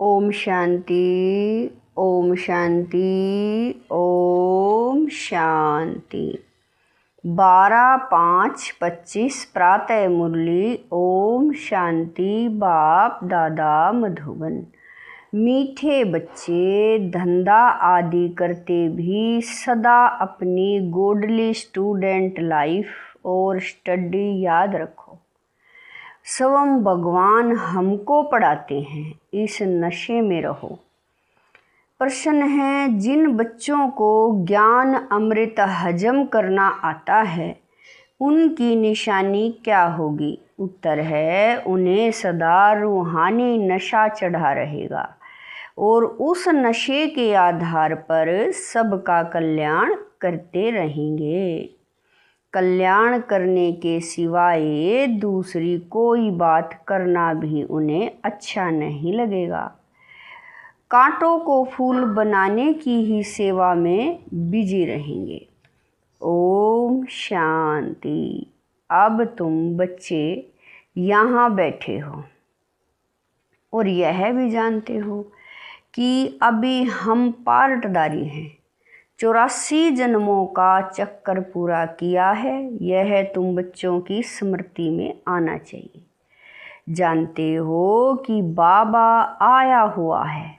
ओम शांति। ओम शांति। ओम शांति। 12/5/25 प्रातः मुरली। ओम शांति। बाप दादा मधुबन। मीठे बच्चे धंधा आदि करते भी सदा अपनी गोडली स्टूडेंट लाइफ और स्टडी याद रखो। स्वयं भगवान हमको पढ़ाते हैं, इस नशे में रहो। प्रश्न है, जिन बच्चों को ज्ञान अमृत हजम करना आता है उनकी निशानी क्या होगी? उत्तर है, उन्हें सदा रूहानी नशा चढ़ा रहेगा और उस नशे के आधार पर सबका कल्याण करते रहेंगे। कल्याण करने के सिवाय दूसरी कोई बात करना भी उन्हें अच्छा नहीं लगेगा। कांटों को फूल बनाने की ही सेवा में बिजी रहेंगे। ओम शांति। अब तुम बच्चे यहाँ बैठे हो और यह भी जानते हो कि अभी हम पार्टदारी हैं। 84 जन्मों का चक्कर पूरा किया है, यह तुम बच्चों की स्मृति में आना चाहिए। जानते हो कि बाबा आया हुआ है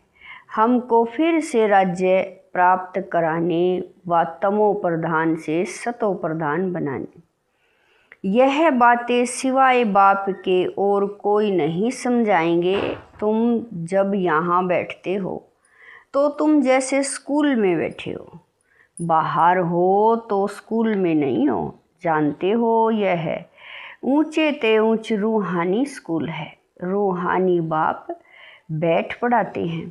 हमको फिर से राज्य प्राप्त कराने व तमो प्रधान से सतो प्रधान बनाने। यह बातें सिवाय बाप के और कोई नहीं समझाएंगे। तुम जब यहाँ बैठते हो तो तुम जैसे स्कूल में बैठे हो, बाहर हो तो स्कूल में नहीं हो। जानते हो, यह ऊंचे ते ऊंच रूहानी स्कूल है। रूहानी बाप बैठ पढ़ाते हैं।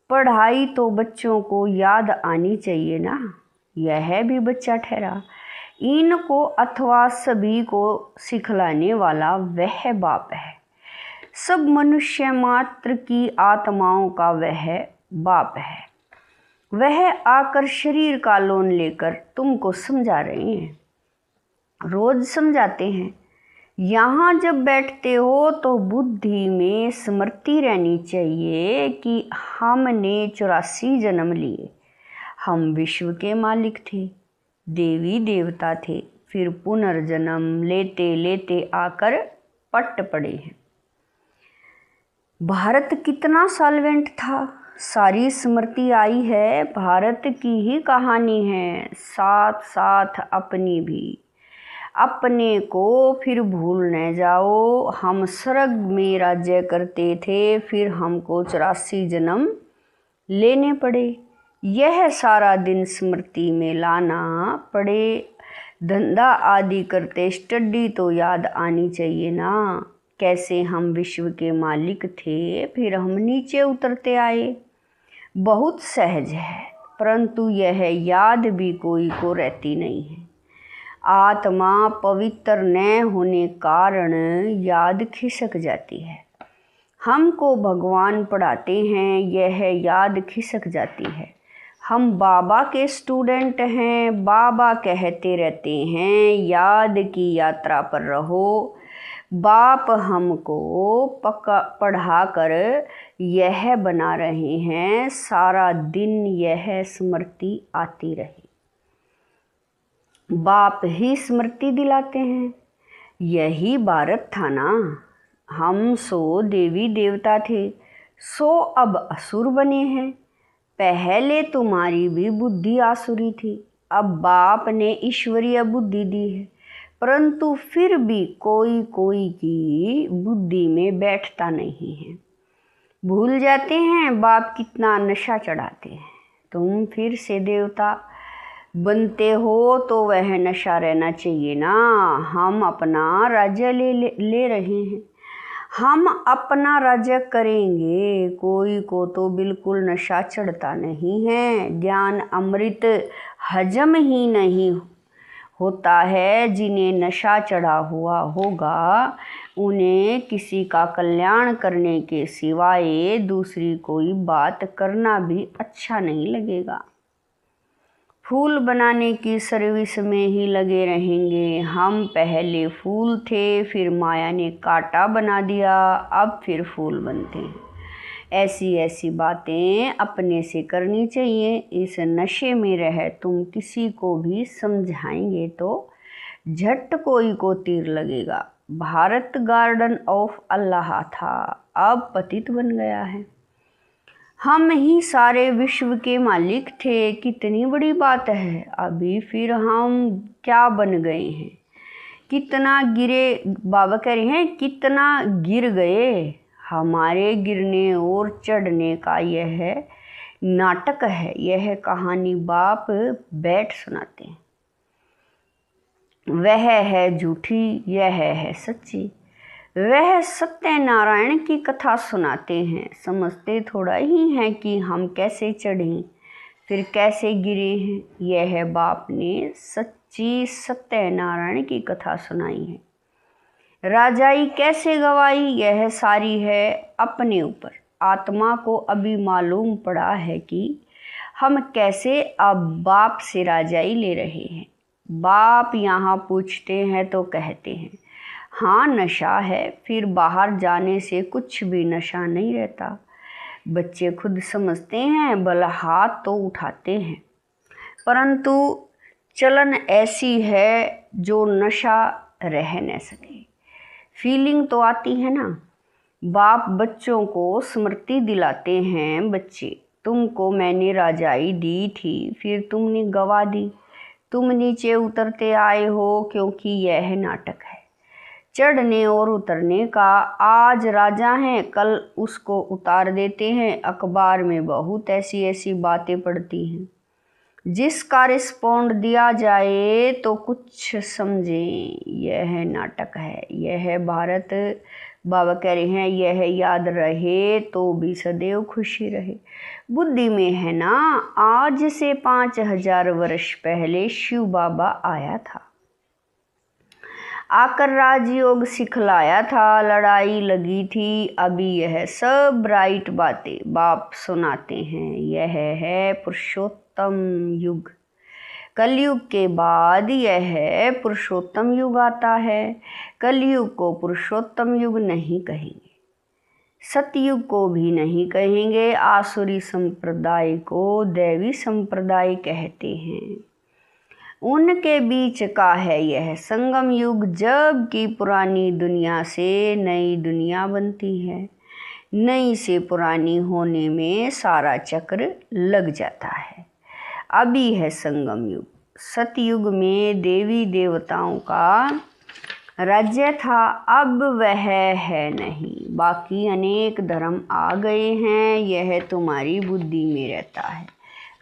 पढ़ाई तो बच्चों को याद आनी चाहिए ना। यह भी बच्चा ठहरा। इनको अथवा सभी को सिखलाने वाला वह बाप है। सब मनुष्य मात्र की आत्माओं का वह बाप है। वह आकर शरीर का लोन लेकर तुमको समझा रहे हैं, रोज समझाते हैं। यहाँ जब बैठते हो तो बुद्धि में स्मृति रहनी चाहिए कि हमने 84 जन्म लिए। हम विश्व के मालिक थे, देवी देवता थे, फिर पुनर्जन्म लेते लेते आकर पट पड़े हैं। भारत कितना सॉल्वेंट था, सारी स्मृति आई है। भारत की ही कहानी है, साथ साथ अपनी भी। अपने को फिर भूल न जाओ। हम स्वर्ग में राज्य करते थे, फिर हमको 84 जन्म लेने पड़े। यह सारा दिन स्मृति में लाना पड़े। धंधा आदि करते स्टडी तो याद आनी चाहिए ना। कैसे हम विश्व के मालिक थे, फिर हम नीचे उतरते आए। बहुत सहज है, परंतु यह याद भी कोई को रहती नहीं है। आत्मा पवित्र न होने कारण याद खिसक जाती है। हमको भगवान पढ़ाते हैं, यह याद खिसक जाती है। हम बाबा के स्टूडेंट हैं। बाबा कहते रहते हैं, याद की यात्रा पर रहो। बाप हमको पढ़ा कर यह बना रहे हैं, सारा दिन यह स्मृति आती रहे। बाप ही स्मृति दिलाते हैं। यही भारत था ना। हम सो देवी देवता थे, सो अब असुर बने हैं। पहले तुम्हारी भी बुद्धि आसुरी थी, अब बाप ने ईश्वरीय बुद्धि दी है, परंतु फिर भी कोई कोई की बुद्धि में बैठता नहीं है। भूल जाते हैं बाप कितना नशा चढ़ाते हैं। तुम फिर से देवता बनते हो तो वह नशा रहना चाहिए ना। हम अपना राज्य ले रहे हैं, हम अपना राज्य करेंगे। कोई को तो बिल्कुल नशा चढ़ता नहीं है। ज्ञान अमृत हजम ही नहीं होता है। जिन्हें नशा चढ़ा हुआ होगा उन्हें किसी का कल्याण करने के सिवाय दूसरी कोई बात करना भी अच्छा नहीं लगेगा। फूल बनाने की सर्विस में ही लगे रहेंगे। हम पहले फूल थे, फिर माया ने कांटा बना दिया, अब फिर फूल बनते हैं। ऐसी ऐसी बातें अपने से करनी चाहिए। इस नशे में रह तुम किसी को भी समझाएंगे तो झट कोई को तीर लगेगा। भारत गार्डन ऑफ अल्लाह था, अब पतित बन गया है। हम ही सारे विश्व के मालिक थे, कितनी बड़ी बात है। अभी फिर हम क्या बन गए हैं, कितना गिरे। बाबा कह रहे हैं कितना गिर गए। हमारे गिरने और चढ़ने का यह नाटक है, यह कहानी बाप बैठ सुनाते हैं। वह है झूठी, यह है सच्ची। वह सत्यनारायण की कथा सुनाते हैं, समझते थोड़ा ही हैं कि हम कैसे चढ़े फिर कैसे गिरे हैं। यह बाप ने सच्ची सत्यनारायण की कथा सुनाई है। राजाई कैसे गवाई, यह सारी है अपने ऊपर। आत्मा को अभी मालूम पड़ा है कि हम कैसे अब बाप से राजाई ले रहे हैं। बाप यहाँ पूछते हैं तो कहते हैं हाँ नशा है, फिर बाहर जाने से कुछ भी नशा नहीं रहता। बच्चे खुद समझते हैं, भला हाथ तो उठाते हैं, परंतु चलन ऐसी है जो नशा रह न सके। फीलिंग तो आती है ना। बाप बच्चों को स्मृति दिलाते हैं, बच्चे तुमको मैंने राजाई दी थी, फिर तुमने गवा दी। तुम नीचे उतरते आए हो क्योंकि यह नाटक है चढ़ने और उतरने का। आज राजा हैं, कल उसको उतार देते हैं। अखबार में बहुत ऐसी ऐसी बातें पढ़ती हैं, जिसका रिस्पॉन्ड दिया जाए तो कुछ समझें। यह नाटक है, यह भारत। बाबा कह रहे हैं यह याद रहे तो भी सदैव खुशी रहे। बुद्धि में है ना। आज से 5000 वर्ष पहले शिव बाबा आया था, आकर राजयोग सिखलाया था, लड़ाई लगी थी। अभी यह सब राइट बातें बाप सुनाते हैं। यह है पुरुषोत्तम युग। कलयुग के बाद यह पुरुषोत्तम युग आता है। कलयुग को पुरुषोत्तम युग नहीं कहेंगे, सतयुग को भी नहीं कहेंगे। आसुरी संप्रदाय को दैवी संप्रदाय कहते हैं। उनके बीच का है यह संगम युग, जब कि पुरानी दुनिया से नई दुनिया बनती है। नई से पुरानी होने में सारा चक्र लग जाता है। अभी है संगम युग। सतयुग में देवी देवताओं का राज्य था, अब वह है नहीं। बाकी अनेक धर्म आ गए हैं, यह तुम्हारी बुद्धि में रहता है।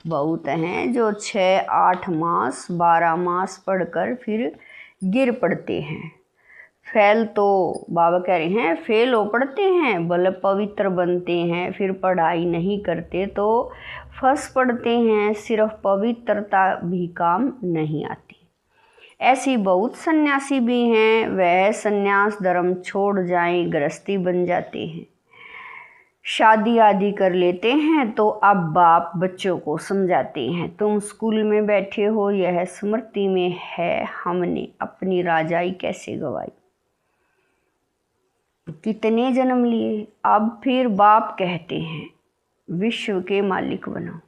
बहुत हैं जो 6-8 मास 12 मास पढ़कर फिर गिर पड़ते हैं। फेल तो बाबा कह रहे हैं फेल हो पड़ते हैं, भले पवित्र बनते हैं, फिर पढ़ाई नहीं करते तो फंस पड़ते हैं। सिर्फ पवित्रता भी काम नहीं आती। ऐसी बहुत सन्यासी भी हैं, वह सन्यास धर्म छोड़ जाएं, गृहस्थी बन जाते हैं, शादी आदि कर लेते हैं। तो अब बाप बच्चों को समझाते हैं, तुम स्कूल में बैठे हो, यह स्मृति में है हमने अपनी राजाई कैसे गवाई, कितने जन्म लिए। अब फिर बाप कहते हैं विश्व के मालिक बनो।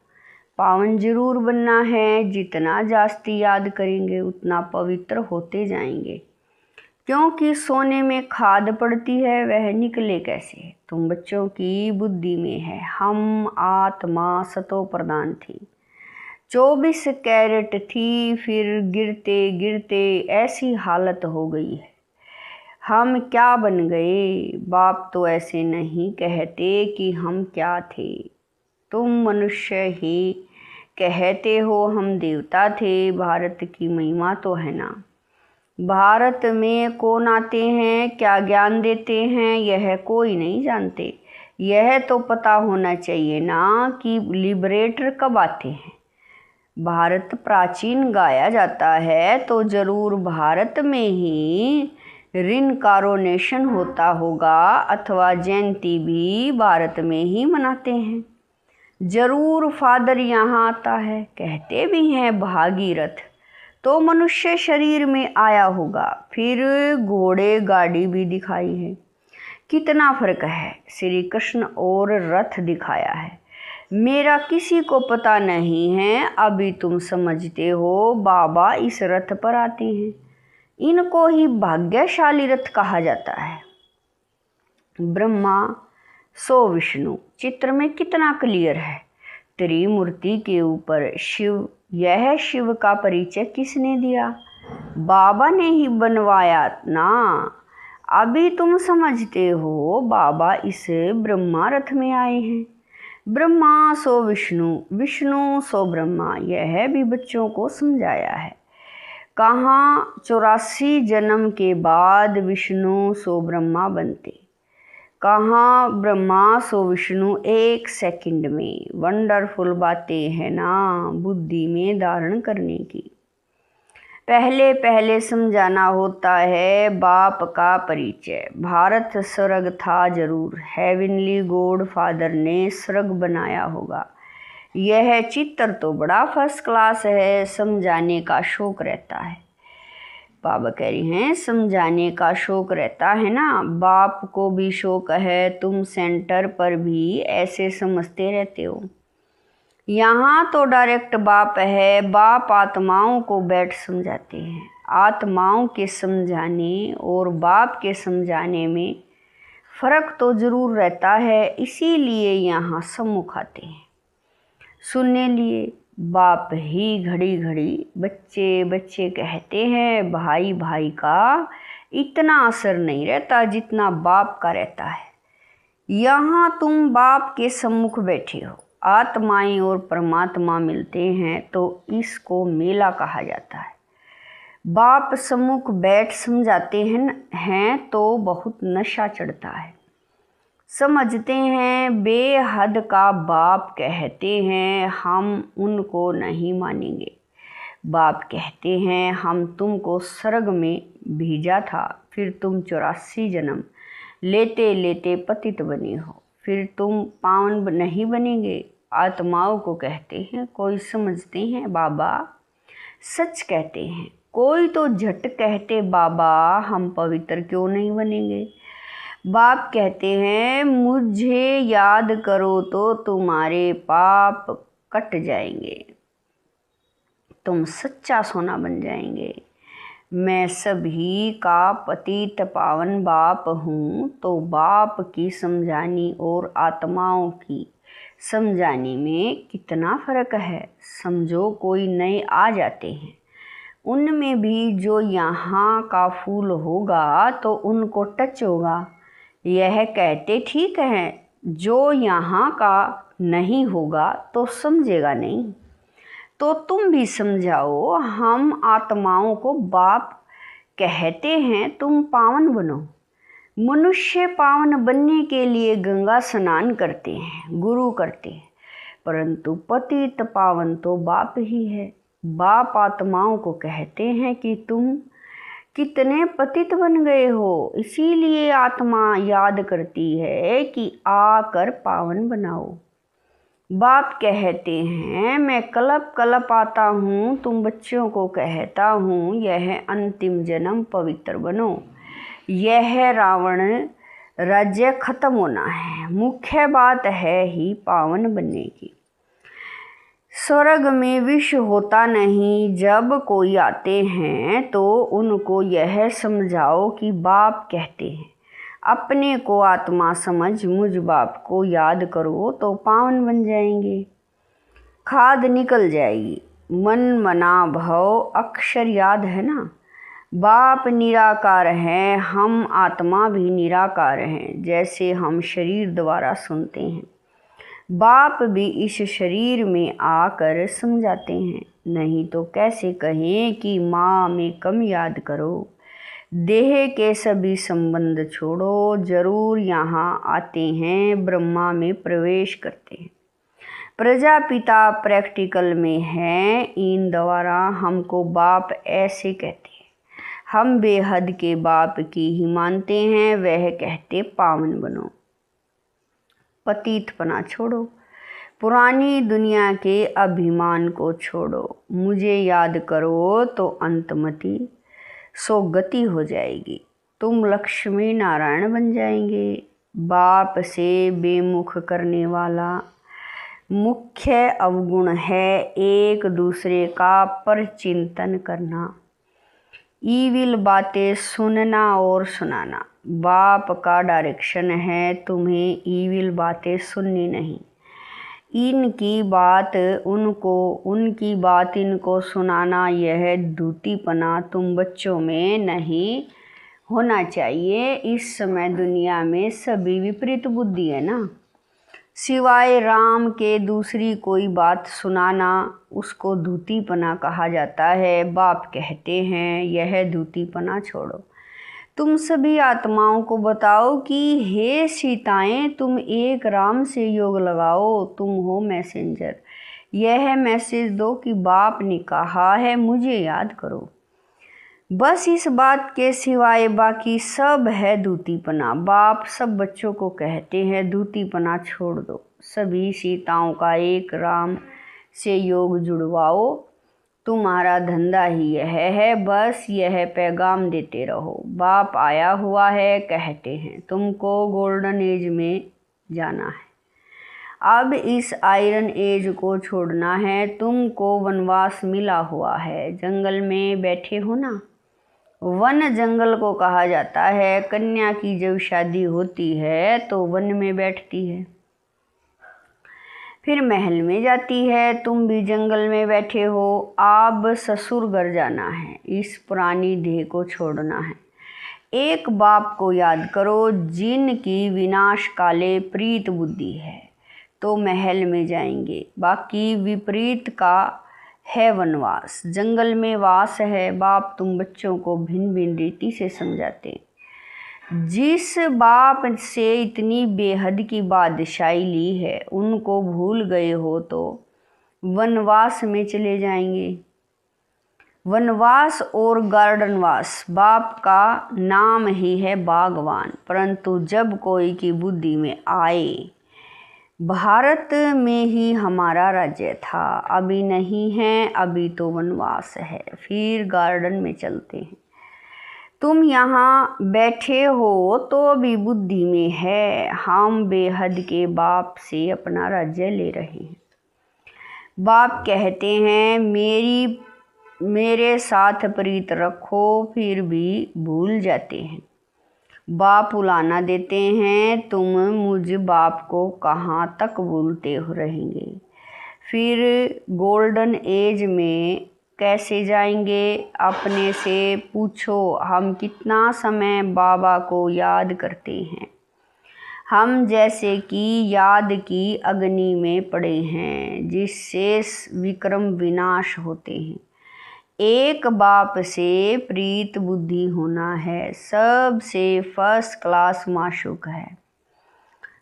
पावन जरूर बनना है, जितना जास्ती याद करेंगे उतना पवित्र होते जाएंगे, क्योंकि सोने में खाद पड़ती है, वह निकले कैसे। तुम बच्चों की बुद्धि में है। हम आत्मा सतो प्रधान थी, 24 कैरेट थी, फिर गिरते गिरते ऐसी हालत हो गई है। हम क्या बन गए। बाप तो ऐसे नहीं कहते कि हम क्या थे, तुम मनुष्य ही कहते हो हम देवता थे। भारत की महिमा तो है ना। भारत में कौन आते हैं, क्या ज्ञान देते हैं, यह कोई नहीं जानते। यह तो पता होना चाहिए ना कि लिबरेटर कब आते हैं। भारत प्राचीन गाया जाता है तो जरूर भारत में ही रिनकारोनेशन होता होगा, अथवा जयंती भी भारत में ही मनाते हैं। जरूर फादर यहाँ आता है, कहते भी हैं भागीरथ तो मनुष्य शरीर में आया होगा, फिर घोड़े गाड़ी भी दिखाई है। कितना फर्क है। श्री कृष्ण और रथ दिखाया है, मेरा किसी को पता नहीं है, अभी तुम समझते हो। बाबा इस रथ पर आते हैं, इनको ही भाग्यशाली रथ कहा जाता है। ब्रह्मा सो विष्णु, चित्र में कितना क्लियर है। त्रिमूर्ति के ऊपर शिव, यह शिव का परिचय किसने दिया? बाबा ने ही बनवाया ना। अभी तुम समझते हो, बाबा इस ब्रह्मा रथ में आए हैं। ब्रह्मा सो विष्णु, विष्णु सो ब्रह्मा, यह भी बच्चों को समझाया है। कहाँ 84 जन्म के बाद विष्णु सो ब्रह्मा बनते, कहाँ ब्रह्मा सो विष्णु 1 सेकंड में। वंडरफुल बातें हैं ना बुद्धि में धारण करने की। पहले पहले समझाना होता है बाप का परिचय। भारत स्वर्ग था जरूर, हेवनली गॉड फादर ने स्वर्ग बनाया होगा। यह चित्र तो बड़ा फर्स्ट क्लास है, समझाने का शौक रहता है। बाबा कह रही हैं समझाने का शौक रहता है ना, बाप को भी शौक है। तुम सेंटर पर भी ऐसे समझते रहते हो। यहाँ तो डायरेक्ट बाप है, बाप आत्माओं को बैठ समझाते हैं। आत्माओं के समझाने और बाप के समझाने में फ़र्क तो ज़रूर रहता है, इसीलिए यहाँ सम्मुख आते हैं सुनने लिए। बाप ही घड़ी घड़ी बच्चे बच्चे कहते हैं, भाई भाई का इतना असर नहीं रहता जितना बाप का रहता है। यहाँ तुम बाप के सम्मुख बैठे हो, आत्माएं और परमात्मा मिलते हैं तो इसको मेला कहा जाता है। बाप सम्मुख बैठ समझाते हैं तो बहुत नशा चढ़ता है। समझते हैं बेहद का बाप कहते हैं, हम उनको नहीं मानेंगे। बाप कहते हैं हम तुमको स्वर्ग में भेजा था, फिर तुम 84 जन्म लेते लेते पतित बने हो, फिर तुम पावन नहीं बनेंगे। आत्माओं को कहते हैं, कोई समझते हैं बाबा सच कहते हैं, कोई तो झट कहते बाबा हम पवित्र क्यों नहीं बनेंगे। बाप कहते हैं मुझे याद करो तो तुम्हारे पाप कट जाएंगे, तुम सच्चा सोना बन जाएंगे। मैं सभी का पतित पावन बाप हूँ, तो बाप की समझानी और आत्माओं की समझाने में कितना फ़र्क है। समझो कोई नए आ जाते हैं, उनमें भी जो यहाँ का फूल होगा तो उनको टच होगा। यह कहते ठीक है, जो यहाँ का नहीं होगा तो समझेगा नहीं। तो तुम भी समझाओ, हम आत्माओं को बाप कहते हैं तुम पावन बनो। मनुष्य पावन बनने के लिए गंगा स्नान करते हैं, गुरु करते हैं, परंतु पतित पावन तो बाप ही है। बाप आत्माओं को कहते हैं कि तुम कितने पतित बन गए हो, इसीलिए आत्मा याद करती है कि आकर पावन बनाओ। बाप कहते हैं मैं कलप कलप आता हूँ, तुम बच्चों को कहता हूँ यह अंतिम जन्म पवित्र बनो। यह रावण राज्य खत्म होना है, मुख्य बात है ही पावन बनने की। स्वर्ग में विष होता नहीं। जब कोई आते हैं तो उनको यह समझाओ कि बाप कहते हैं, अपने को आत्मा समझ मुझ बाप को याद करो तो पावन बन जाएंगे। खाद निकल जाएगी। मन मना भव अक्षर याद है ना। बाप निराकार हैं, हम आत्मा भी निराकार हैं। जैसे हम शरीर द्वारा सुनते हैं, बाप भी इस शरीर में आकर समझाते हैं। नहीं तो कैसे कहें कि माँ में कम याद करो, देह के सभी संबंध छोड़ो। जरूर यहाँ आते हैं, ब्रह्मा में प्रवेश करते हैं। प्रजापिता प्रैक्टिकल में है, इन द्वारा हमको बाप ऐसे कहते हैं। हम बेहद के बाप की ही मानते हैं, वह कहते पावन बनो, पतितपना छोड़ो, पुरानी दुनिया के अभिमान को छोड़ो। मुझे याद करो तो अंतमति सो गति हो जाएगी। तुम लक्ष्मी नारायण बन जाएंगे। बाप से बेमुख करने वाला मुख्य अवगुण है एक दूसरे का परचिंतन करना, ईविल बातें सुनना और सुनाना। बाप का डायरेक्शन है तुम्हें ईविल बातें सुननी नहीं, इनकी बात उनको, उनकी बात इनको सुनाना, यह दूतीपना तुम बच्चों में नहीं होना चाहिए। इस समय दुनिया में सभी विपरीत बुद्धि है ना, सिवाय राम के दूसरी कोई बात सुनाना उसको दूतीपना कहा जाता है। बाप कहते हैं यह दूतीपना छोड़ो, तुम सभी आत्माओं को बताओ कि हे सीताएं, तुम एक राम से योग लगाओ, तुम हो मैसेंजर। यह मैसेज दो कि बाप ने कहा है मुझे याद करो। बस इस बात के सिवाय बाकी सब है दूतीपना। बाप सब बच्चों को कहते हैं दूतीपना छोड़ दो, सभी सीताओं का एक राम से योग जुड़वाओ, तुम्हारा धंधा ही यह है, बस यह पैगाम देते रहो। बाप आया हुआ है, कहते हैं तुमको गोल्डन एज में जाना है, अब इस आयरन एज को छोड़ना है, तुमको वनवास मिला हुआ है। जंगल में बैठे हो ना, वन जंगल को कहा जाता है। कन्या की जब शादी होती है तो वन में बैठती है, फिर महल में जाती है। तुम भी जंगल में बैठे हो, अब ससुर घर जाना है, इस पुरानी देह को छोड़ना है। एक बाप को याद करो जिनकी विनाश काले प्रीत बुद्धि है, तो महल में जाएंगे। बाकी विपरीत का है वनवास, जंगल में वास है। बाप तुम बच्चों को भिन्न भिन्न रीति से समझाते। जिस बाप से इतनी बेहद की बादशाही ली है उनको भूल गए हो तो वनवास में चले जाएंगे। वनवास और गार्डनवास, बाप का नाम ही है बागवान, परंतु जब कोई की बुद्धि में आए भारत में ही हमारा राज्य था, अभी नहीं है, अभी तो वनवास है, फिर गार्डन में चलते हैं। तुम यहाँ बैठे हो तो अभी बुद्धि में है, हम बेहद के बाप से अपना राज्य ले रहे हैं। बाप कहते हैं मेरे साथ प्रीत रखो, फिर भी भूल जाते हैं। बाप उलाना देते हैं, तुम मुझ बाप को कहाँ तक भूलते हो रहेंगे। फिर गोल्डन एज में कैसे जाएंगे, अपने से पूछो हम कितना समय बाबा को याद करते हैं। हम जैसे कि याद की अग्नि में पड़े हैं जिससे विक्रम विनाश होते हैं। एक बाप से प्रीत बुद्धि होना है, सबसे फर्स्ट क्लास माशूक है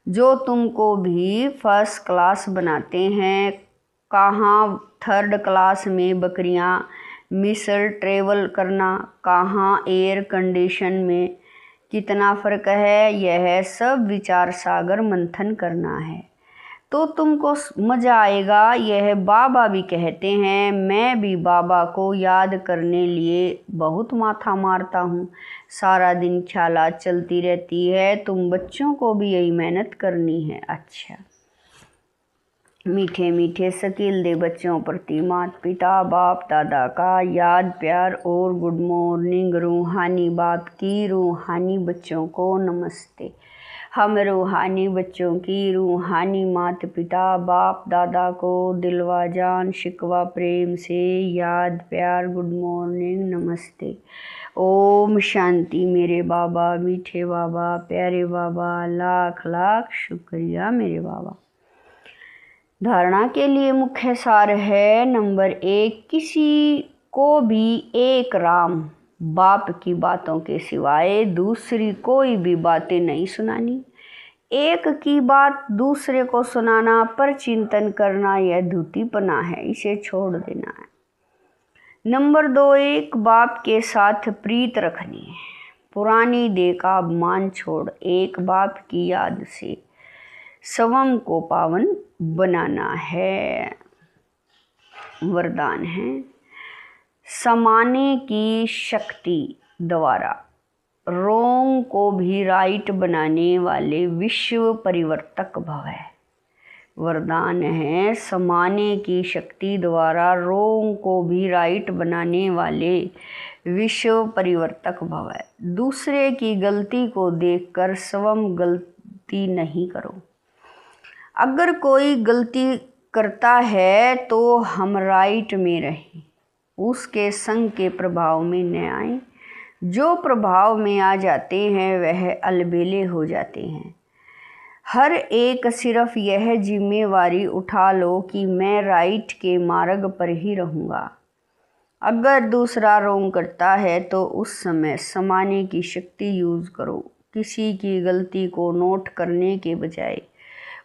जो तुमको भी फर्स्ट क्लास बनाते हैं। कहाँ थर्ड क्लास में बकरियां मिसल ट्रेवल करना, कहाँ एयर कंडीशन में कितना फ़र्क है, यह सब विचार सागर मंथन करना है तो तुमको मज़ा आएगा। यह बाबा भी कहते हैं, मैं भी बाबा को याद करने लिए बहुत माथा मारता हूँ, सारा दिन ख्यालात चलती रहती है। तुम बच्चों को भी यही मेहनत करनी है। अच्छा, मीठे मीठे शकील दे बच्चों प्रति माता पिता बाप दादा का याद प्यार और गुड मॉर्निंग। रूहानी बाप की रूहानी बच्चों को नमस्ते। हम रूहानी बच्चों की रूहानी माता पिता बाप दादा को दिलवा जान शिकवा प्रेम से याद प्यार गुड मॉर्निंग नमस्ते। ओम शांति। मेरे बाबा मीठे बाबा प्यारे बाबा, लाख लाख शुक्रिया मेरे बाबा। धारणा के लिए मुख्य सार है नंबर 1, किसी को भी एक राम बाप की बातों के सिवाय दूसरी कोई भी बातें नहीं सुनानी। एक की बात दूसरे को सुनाना, पर चिंतन करना, यह धूतीपना है, इसे छोड़ देना है। नंबर 2, एक बाप के साथ प्रीत रखनी है, पुरानी देह का अपमान छोड़ एक बाप की याद से स्वयं को पावन बनाना है। वरदान है समाने की शक्ति द्वारा रोंग को भी राइट बनाने वाले विश्व परिवर्तक भव है। वरदान है समाने की शक्ति द्वारा रोंग को भी राइट बनाने वाले विश्व परिवर्तक भव है। दूसरे की गलती को देखकर स्वयं गलती नहीं करो। अगर कोई गलती करता है तो हम राइट में रहें, उसके संग के प्रभाव में न आए। जो प्रभाव में आ जाते हैं वह अलबेले हो जाते हैं। हर एक सिर्फ यह जिम्मेवारी उठा लो कि मैं राइट के मार्ग पर ही रहूँगा। अगर दूसरा रोंग करता है तो उस समय समाने की शक्ति यूज़ करो। किसी की गलती को नोट करने के बजाय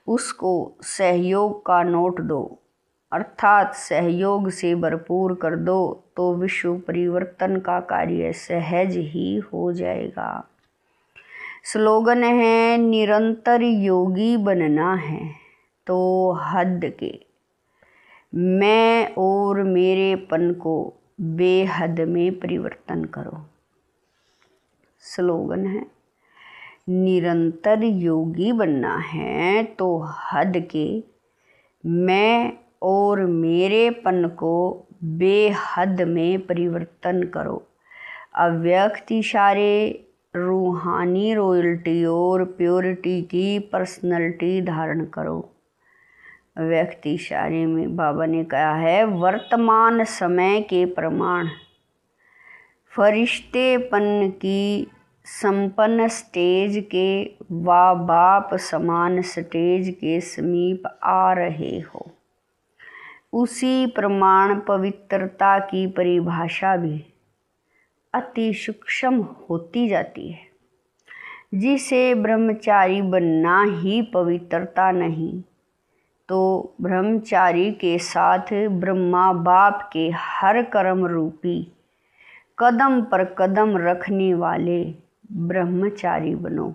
उसको सहयोग का नोट दो, अर्थात सहयोग से भरपूर कर दो, तो विश्व परिवर्तन का कार्य सहज ही हो जाएगा। स्लोगन है निरंतर योगी बनना है तो हद के मैं और मेरेपन को बेहद में परिवर्तन करो। स्लोगन है निरंतर योगी बनना है तो हद के मैं और मेरेपन को बेहद में परिवर्तन करो। अव्यक्त इशारे रूहानी रॉयल्टी और प्योरिटी की पर्सनैलिटी धारण करो। व्यक्ति इशारे में बाबा ने कहा है वर्तमान समय के प्रमाण फरिश्तेपन की संपन्न स्टेज के व बाप समान स्टेज के समीप आ रहे हो। उसी प्रमाण पवित्रता की परिभाषा भी अति सूक्ष्म होती जाती है। जिसे ब्रह्मचारी बनना ही पवित्रता नहीं तो ब्रह्मचारी के साथ ब्रह्मा बाप के हर कर्म रूपी कदम पर कदम रखने वाले ब्रह्मचारी बनो।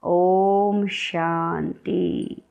ओम शांति।